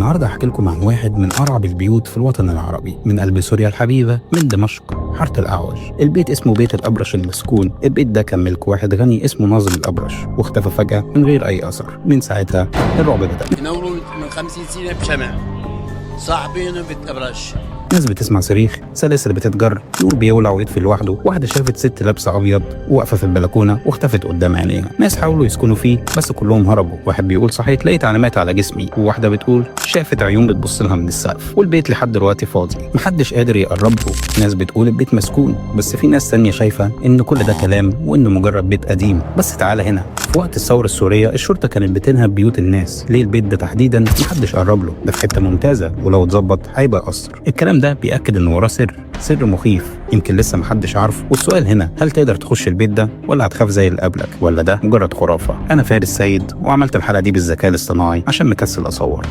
النهارده هحكي لكم عن واحد من أرعب البيوت في الوطن العربي، من قلب سوريا الحبيبة، من دمشق، حارة الأعوج. البيت اسمه بيت الأبرش المسكون. البيت ده كان ملك واحد غني اسمه ناظم الأبرش، واختفى فجأة من غير أي أثر. من ساعتها الرعب بدأ. ينوروا من 50 سنة بشمع صاحبينه بيت أبرش. ناس بتسمع صريخ، سلاسل بتتجر، نور بيولع ويطفي لوحده. واحدة شافت ست لابسة أبيض واقفة في البلكونة واختفت قدام عينيها. ناس حاولوا يسكنوا فيه بس كلهم هربوا. واحد بيقول صحيت لقيت علامات على جسمي، وواحدة بتقول شافت عيون بتبص لها من السقف. والبيت لحد دلوقتي فاضي، محدش قادر يقرب له. ناس بتقول البيت مسكون، بس في ناس تانية شايفة إن كل ده كلام وإنه مجرد بيت قديم. بس تعالى هنا، في وقت الثورة السورية الشرطة كانت بتنهب بيوت الناس. ليه البيت ده تحديدا محدش قرب له؟ ده في حتة ممتازة، ولو اتظبط هيبقى قصر. الكلام ده بيأكد إن وراه سر مخيف يمكن لسه محدش عارفه. والسؤال هنا، هل تقدر تخش البيت ده ولا هتخاف زي اللي قبلك، ولا ده مجرد خرافة؟ أنا فارس سيد، وعملت الحلقة دي بالذكاء الاصطناعي عشان مكسل أصور.